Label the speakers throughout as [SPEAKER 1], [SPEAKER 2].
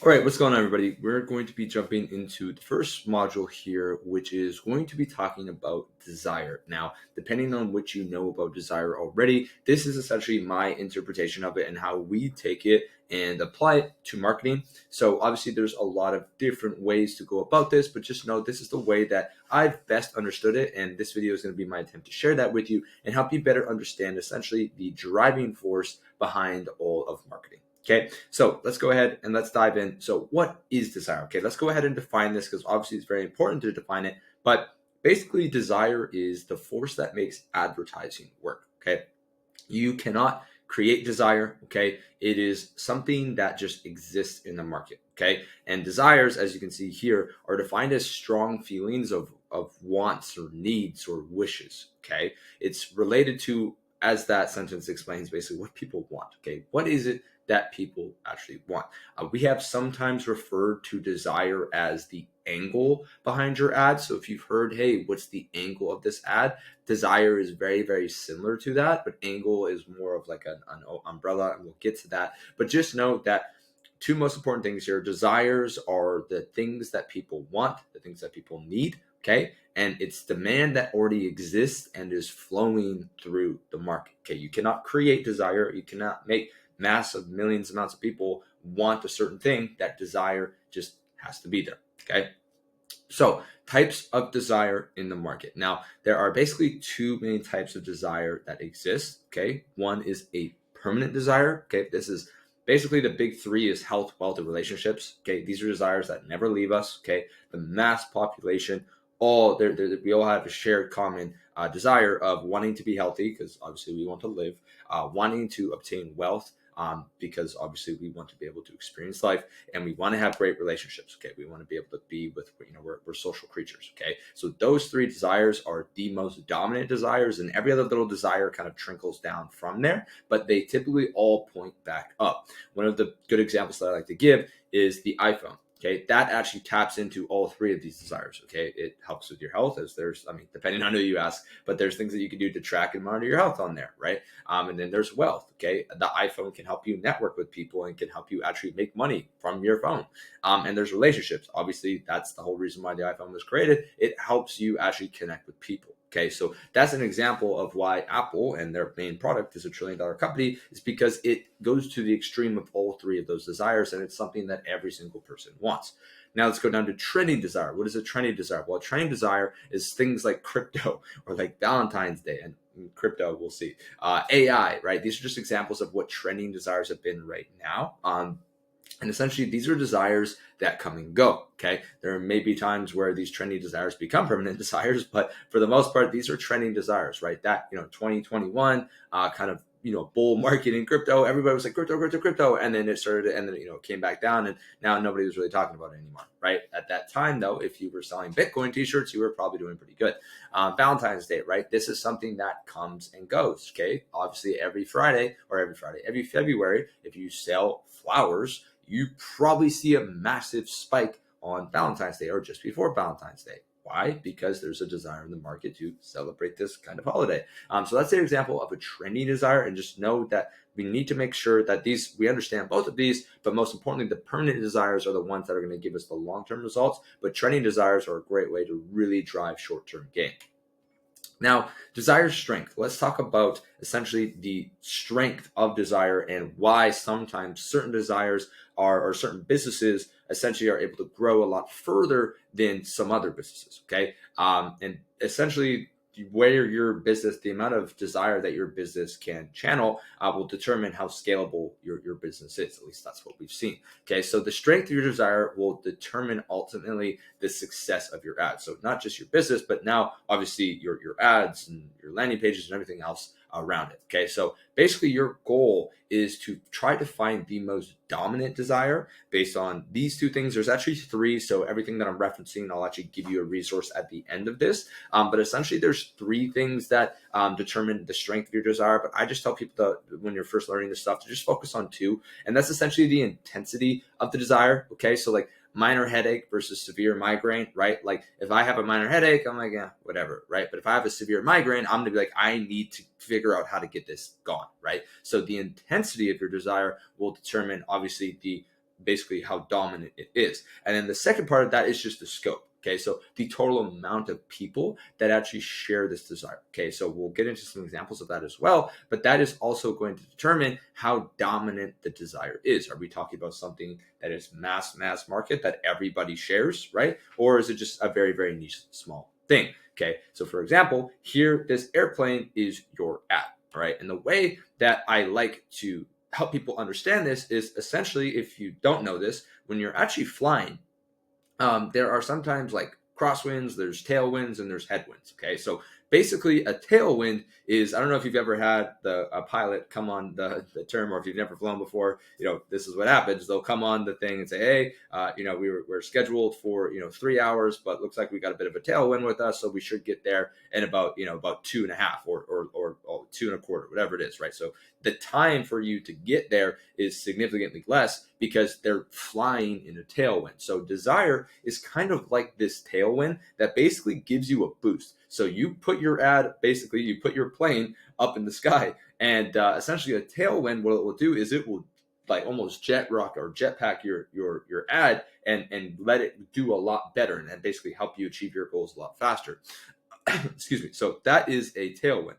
[SPEAKER 1] All right, what's going on, everybody? We're going to be jumping into the first module here, which is going to be talking about desire. Now, depending on what you know about desire already, this is essentially my interpretation of it and how we take it and apply it to marketing. So, obviously, there's a lot of different ways to go about this, but just know this is the way that I've best understood it. And this video is going to be my attempt to share that with you and help you better understand essentially the driving force behind all of marketing. Okay, so let's go ahead and let's dive in. So, what is desire? Okay, let's go ahead and define this because obviously it's very important to define it. But basically, desire is the force that makes advertising work. Okay, you cannot create desire. Okay, it is something that just exists in the market. Okay, and desires, as you can see here, are defined as strong feelings of wants or needs or wishes. Okay, it's related to, as that sentence explains, basically what people want. Okay, what is it that people actually want? We have sometimes referred to desire as the angle behind your ad. So if you've heard, hey, what's the angle of this ad? Desire is very, very similar to that, but angle is more of like an umbrella, and we'll get to that. But just know that two most important things here: desires are the things that people want, the things that people need. Okay, and it's demand that already exists and is flowing through the market. Okay, you cannot create desire, you cannot make massive millions amounts of people want a certain thing. That desire just has to be there. Okay, so types of desire in the market. Now, there are basically two main types of desire that exist. Okay, one is a permanent desire. Okay, this is basically the big three: is health, wealth, and relationships. Okay, these are desires that never leave us. Okay, the mass population, we all have a shared common desire of wanting to be healthy, because obviously we want to live, wanting to obtain wealth, because obviously we want to be able to experience life, and we want to have great relationships. Okay, we want to be able to be with, we're social creatures. Okay, so those three desires are the most dominant desires, and every other little desire kind of trickles down from there, but they typically all point back up. One of the good examples that I like to give is the iPhone. Okay, that actually taps into all three of these desires. Okay, it helps with your health, as there's, depending on who you ask, but there's things that you can do to track and monitor your health on there, right? And then there's wealth. Okay, the iPhone can help you network with people and can help you actually make money from your phone. And there's relationships. Obviously, that's the whole reason why the iPhone was created. It helps you actually connect with people. Okay, so that's an example of why Apple, and their main product is a $1 trillion company, is because it goes to the extreme of all three of those desires, and it's something that every single person wants. Now let's go down to trending desire. What is a trending desire? Well, a trending desire is things like crypto or like Valentine's Day, and crypto, we'll see. AI, right? These are just examples of what trending desires have been right now. And essentially, these are desires that come and go. Okay, there may be times where these trending desires become permanent desires, but for the most part, these are trending desires, right? That 2021 kind of bull market in crypto, everybody was like crypto, crypto, crypto, and then it started, and then it came back down, and now nobody was really talking about it anymore, right? At that time, though, if you were selling Bitcoin T-shirts, you were probably doing pretty good. Valentine's Day, right? This is something that comes and goes. Okay, obviously every February, if you sell flowers, you probably see a massive spike on Valentine's Day or just before Valentine's Day. Why? Because there's a desire in the market to celebrate this kind of holiday. So that's an example of a trendy desire, and just know that we need to make sure that we understand both of these, but most importantly, the permanent desires are the ones that are going to give us the long-term results, but trending desires are a great way to really drive short-term gain. Now, desire strength. Let's talk about essentially the strength of desire and why sometimes certain desires or certain businesses essentially are able to grow a lot further than some other businesses. Okay. And essentially, where your business, the amount of desire that your business can channel will determine how scalable your business is. At least that's what we've seen. Okay, so the strength of your desire will determine ultimately the success of your ads. So not just your business, but now obviously your ads and your landing pages and everything else around it. Okay, so basically your goal is to try to find the most dominant desire based on these two things. There's actually three, so everything that I'm referencing, I'll actually give you a resource at the end of this. But essentially there's three things that determine the strength of your desire. But I just tell people that when you're first learning this stuff to just focus on two, and that's essentially the intensity of the desire. Okay, so like minor headache versus severe migraine, right? Like if I have a minor headache, I'm like, yeah, whatever, right? But if I have a severe migraine, I'm gonna be like, I need to figure out how to get this gone, right? So the intensity of your desire will determine obviously basically how dominant it is. And then the second part of that is just the scope. Okay, so the total amount of people that actually share this desire. Okay, so we'll get into some examples of that as well, but that is also going to determine how dominant the desire is. Are we talking about something that is mass market that everybody shares, right? Or is it just a very, very niche, small thing? Okay, so for example, here, this airplane is your ad, right? And the way that I like to help people understand this is essentially, if you don't know this, when you're actually flying, there are sometimes like crosswinds, there's tailwinds, and there's headwinds. Okay, so basically, a tailwind is, I don't know if you've ever had a pilot come on the term, or if you've never flown before, this is what happens. They'll come on the thing and say, hey, we're scheduled for 3 hours, but looks like we got a bit of a tailwind with us, so we should get there in about 2.5 or 2.25, whatever it is, right? So the time for you to get there is significantly less because they're flying in a tailwind. So desire is kind of like this tailwind that basically gives you a boost. So you put your plane up in the sky, and essentially a tailwind, what it will do is it will like almost jet rock or jetpack your ad and let it do a lot better and basically help you achieve your goals a lot faster. Excuse me. So that is a tailwind.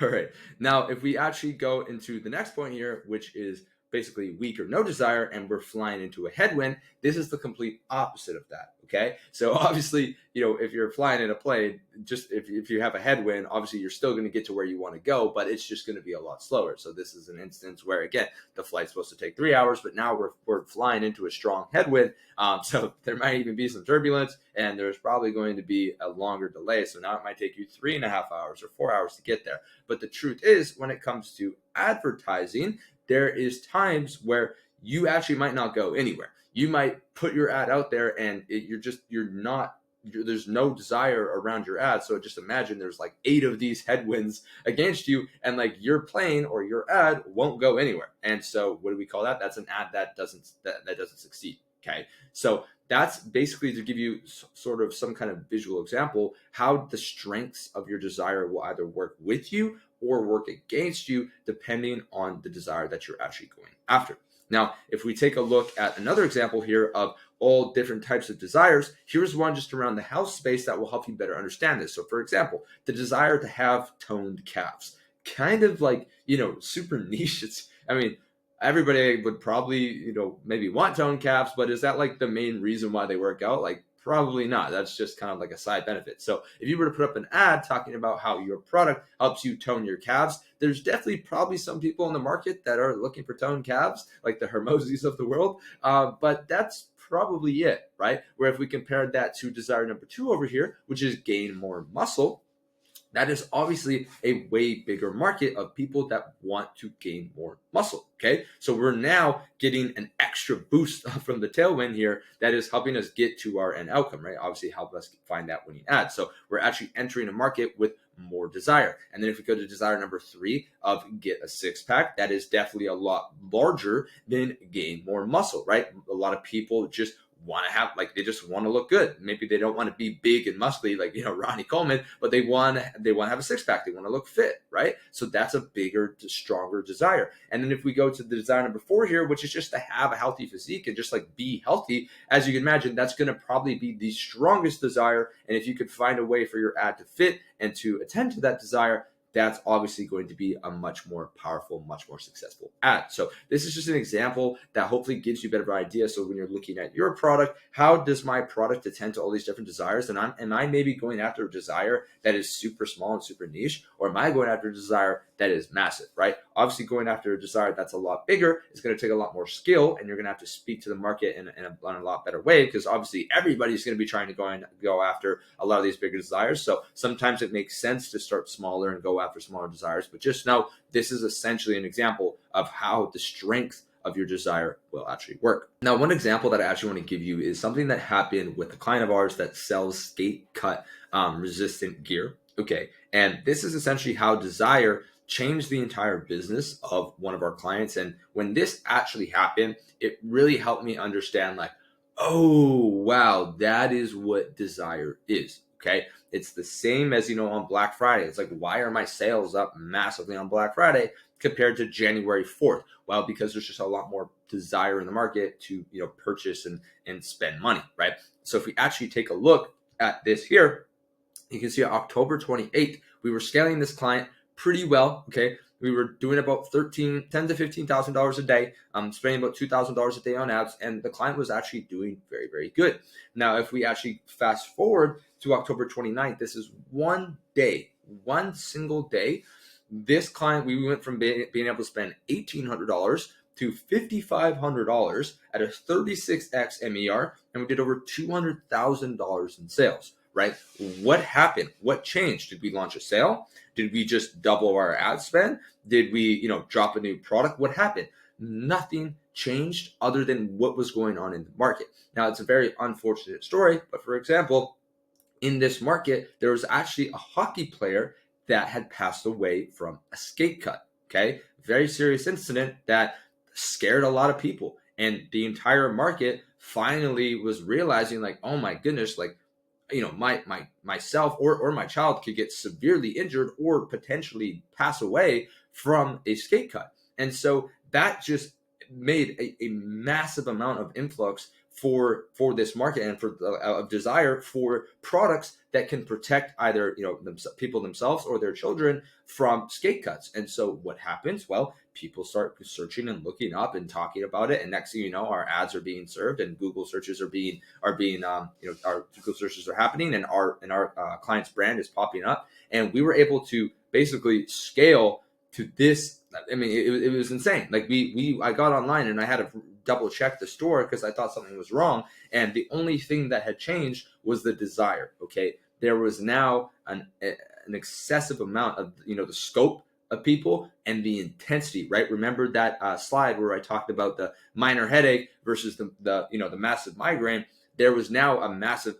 [SPEAKER 1] All right. Now, if we actually go into the next point here, which is basically weak or no desire, and we're flying into a headwind, this is the complete opposite of that. Okay. So obviously, if you're flying in a plane, just if you have a headwind, obviously you're still going to get to where you want to go, but it's just going to be a lot slower. So this is an instance where, again, the flight's supposed to take 3 hours, but now we're flying into a strong headwind. So there might even be some turbulence, and there's probably going to be a longer delay. So now it might take you 3.5 hours or 4 hours to get there. But the truth is, when it comes to advertising, there is times where you actually might not go anywhere. You might put your ad out there and there's no desire around your ad. So just imagine there's like 8 of these headwinds against you, and like your plane or your ad won't go anywhere. And so what do we call that? That's an ad that doesn't succeed. Okay. So that's basically to give you sort of some kind of visual example how the strengths of your desire will either work with you or work against you, depending on the desire that you're actually going after. Now, if we take a look at another example here of all different types of desires, here's one just around the house space that will help you better understand this. So for example, the desire to have toned calves, kind of like, super niche. Everybody would probably, maybe want toned calves, but is that like the main reason why they work out? Like, probably not. That's just kind of like a side benefit. So if you were to put up an ad talking about how your product helps you tone your calves, there's definitely probably some people in the market that are looking for toned calves, like the Hermosis of the world. But that's probably it, right? Where if we compared that to desire number 2 over here, which is gain more muscle, that is obviously a way bigger market of people that want to gain more muscle. Okay. So we're now getting an extra boost from the tailwind here that is helping us get to our end outcome, right? Obviously help us find that winning ad. So we're actually entering a market with more desire. And then if we go to desire number 3 of get a 6-pack, that is definitely a lot larger than gain more muscle, right? A lot of people just want to have, like, they just want to look good. Maybe they don't want to be big and muscly like, Ronnie Coleman, but they want to have a 6-pack. They want to look fit, right? So that's a bigger, stronger desire. And then if we go to the desire number 4 here, which is just to have a healthy physique and just like be healthy, as you can imagine, that's going to probably be the strongest desire. And if you could find a way for your ad to fit and to attend to that desire, that's obviously going to be a much more powerful, much more successful ad. So this is just an example that hopefully gives you a better idea. So when you're looking at your product, how does my product attend to all these different desires? And am I maybe going after a desire that is super small and super niche, or am I going after a desire that is massive, right? Obviously going after a desire that's a lot bigger is going to take a lot more skill, and you're going to have to speak to the market in a lot better way, because obviously everybody's going to be trying to go after a lot of these bigger desires. So sometimes it makes sense to start smaller and go after smaller desires, but just know this is essentially an example of how the strength of your desire will actually work. Now, one example that I actually want to give you is something that happened with a client of ours that sells skate cut resistant gear. Okay. And this is essentially how desire changed the entire business of one of our clients. And when this actually happened, it really helped me understand, like, oh, wow, that is what desire is. Okay. It's the same as, on Black Friday. It's like, why are my sales up massively on Black Friday? compared to January 4th? Well, because there's just a lot more desire in the market to, purchase and spend money, right? So if we actually take a look at this here, you can see on October 28th, we were scaling this client pretty well. Okay. We were doing about ten to $15,000 a day, spending about $2,000 a day on ads, and the client was actually doing very, very good. Now, if we actually fast forward to October 29th, this is one single day. This client, we went from being able to spend $1,800 to $5,500 at a 36x MER, and we did over $200,000 in sales, right? What happened? What changed? Did we launch a sale? Did we just double our ad spend? Did we, drop a new product? What happened? Nothing changed other than what was going on in the market. Now, it's a very unfortunate story, but for example, in this market, there was actually a hockey player that had passed away from a skate cut. Okay. Very serious incident that scared a lot of people. And the entire market finally was realizing, like, oh my goodness, like, myself or my child could get severely injured or potentially pass away from a skate cut. And so that just made a massive amount of influx for this market and for of desire for products that can protect either people themselves or their children from skate cuts. And so what happens? Well, people start searching and looking up and talking about it, and next thing you know, our ads are being served and Google searches are being our Google searches are happening, and our client's brand is popping up, and we were able to basically scale to this. I mean, it was insane. Like I got online and I had to double check the store because I thought something was wrong. And the only thing that had changed was the desire. Okay. There was now an excessive amount of, the scope of people and the intensity, right? Remember that slide where I talked about the minor headache versus the massive migraine. There was now a massive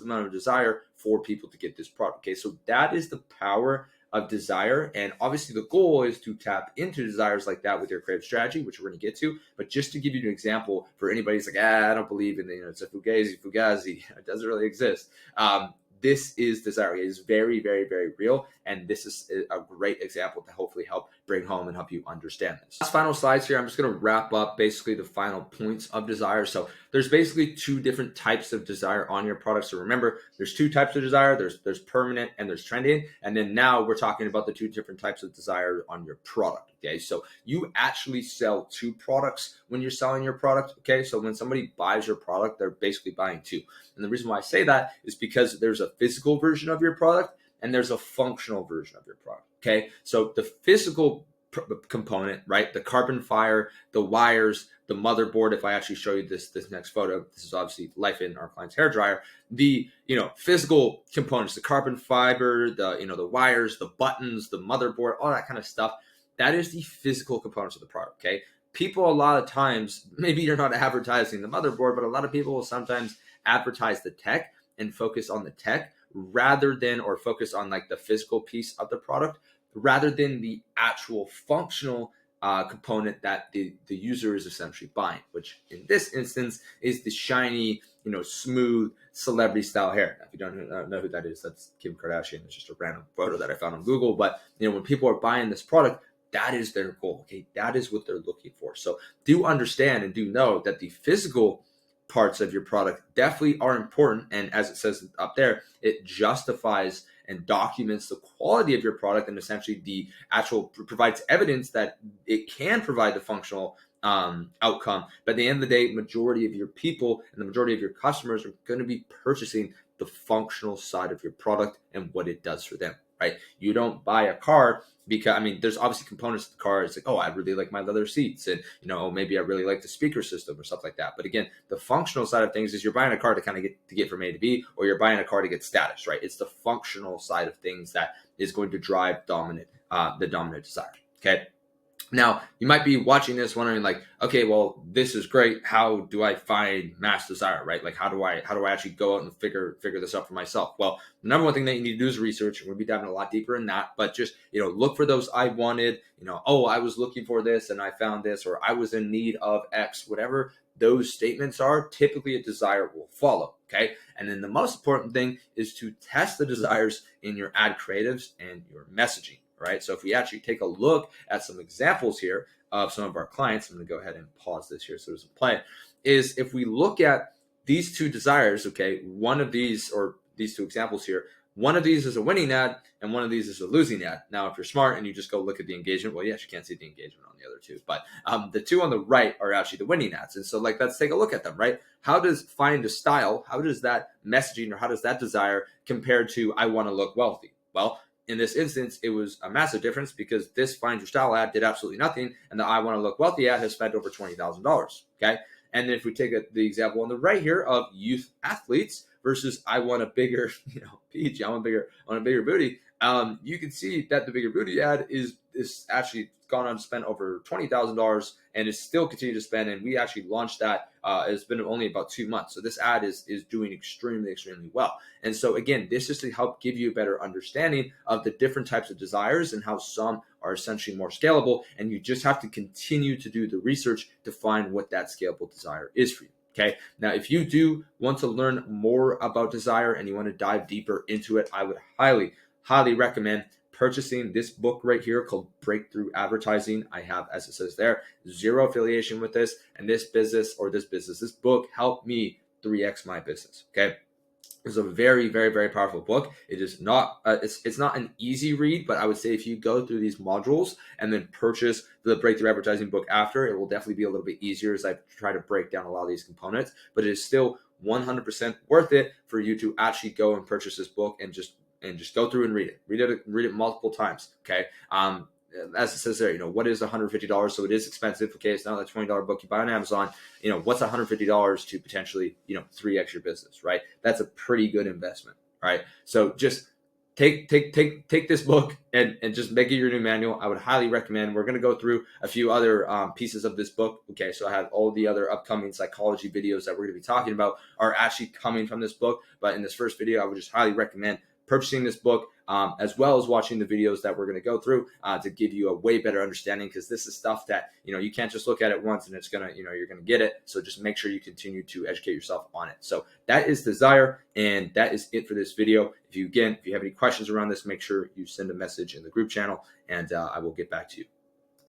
[SPEAKER 1] amount of desire for people to get this product. Okay. So that is the power of desire. And obviously the goal is to tap into desires like that with your creative strategy, which we're going to get to. But just to give you an example for anybody who's like, I don't believe in it's a fugazi. It doesn't really exist. This is desire. It is very, very, very real. And this is a great example to hopefully help bring home and help you understand this. Last final slides here. I'm just going to wrap up basically the final points of desire. So there's basically two different types of desire on your product. So remember, there's two types of desire. There's permanent and there's trending. And then now we're talking about the two different types of desire on your product. Okay. So you actually sell two products when you're selling your product. Okay. So when somebody buys your product, they're basically buying two. And the reason why I say that is because there's a physical version of your product and there's a functional version of your product. Okay. So the physical component, right? The carbon fiber, the wires, the motherboard. If I actually show you this next photo, this is obviously life in our client's hair dryer. The, physical components, the carbon fiber, the wires, the buttons, the motherboard, all that kind of stuff. That is the physical components of the product. Okay. People, a lot of times, maybe you're not advertising the motherboard, but a lot of people will sometimes advertise the tech and focus on the tech rather than, or focus on like the physical piece of the product rather than the actual functional component that the user is essentially buying, which in this instance is the shiny, smooth celebrity style hair. Now, if you don't know who that is, that's Kim Kardashian. It's just a random photo that I found on Google. But when people are buying this product, that is their goal. Okay, that is what they're looking for. So do understand and do know that the physical parts of your product definitely are important. And as it says up there, it justifies and documents the quality of your product, and essentially the actual provides evidence that it can provide the functional outcome. But at the end of the day, majority of your people and the majority of your customers are going to be purchasing the functional side of your product and what it does for them, right? You don't buy a car because, there's obviously components of the car. It's like, oh, I really like my leather seats, and maybe I really like the speaker system or stuff like that. But again, the functional side of things is you're buying a car to kind of get from A to B, or you're buying a car to get status, right? It's the functional side of things that is going to drive the dominant desire. Okay. Now, you might be watching this wondering like, okay, well, this is great. How do I find mass desire, right? Like, how do I actually go out and figure this out for myself? Well, the number one thing that you need to do is research. We'll be diving a lot deeper in that, but just, look for those I wanted, oh, I was looking for this and I found this, or I was in need of X, whatever those statements are, typically a desire will follow. Okay. And then the most important thing is to test the desires in your ad creatives and your messaging. right? So if we actually take a look at some examples here of some of our clients, I'm going to go ahead and pause this here so it doesn't play, is if we look at these two desires, okay, one of these, or these two examples here, one of these is a winning ad and one of these is a losing ad. Now, if you're smart and you just go look at the engagement, well, you actually can't see the engagement on the other two, but the two on the right are actually the winning ads. And so like, let's take a look at them, right? How does find a style, how does that messaging or how does that desire compare to I want to look wealthy? Well, in this instance, it was a massive difference because this find your style ad did absolutely nothing. And the I want to look wealthy ad has spent over $20,000. Okay. And then if we take the example on the right here of youth athletes versus I want a bigger, peach, I want a bigger booty. You can see that the bigger booty ad is actually gone on to spend over $20,000 and is still continuing to spend. And we actually launched that. It's been only about 2 months. So this ad is doing extremely, extremely well. And so again, this is to help give you a better understanding of the different types of desires and how some are essentially more scalable. And you just have to continue to do the research to find what that scalable desire is for you. Okay. Now, if you do want to learn more about desire and you want to dive deeper into it, I would highly, highly recommend purchasing this book right here called Breakthrough Advertising. I have, as it says there, zero affiliation with this, and this book helped me 3x my business. Okay. It's a very, very, very powerful book. It is not, it's not an easy read, but I would say if you go through these modules and then purchase the Breakthrough Advertising book after, it will definitely be a little bit easier as I try to break down a lot of these components, but it is still 100% worth it for you to actually go and purchase this book and just go through and read it multiple times. Okay. As it says there, what is $150? So it is expensive. Okay. It's not a $20 book you buy on Amazon. What's $150 to potentially, 3x your business, right? That's a pretty good investment, right? So just take this book and just make it your new manual. I would highly recommend. We're going to go through a few other pieces of this book. Okay. So I have all the other upcoming psychology videos that we're going to be talking about are actually coming from this book. But in this first video, I would just highly recommend purchasing this book, as well as watching the videos that we're going to go through to give you a way better understanding, because this is stuff that, you can't just look at it once and it's going to, you're going to get it. So just make sure you continue to educate yourself on it. So that is desire. And that is it for this video. If you have any questions around this, make sure you send a message in the group channel and I will get back to you.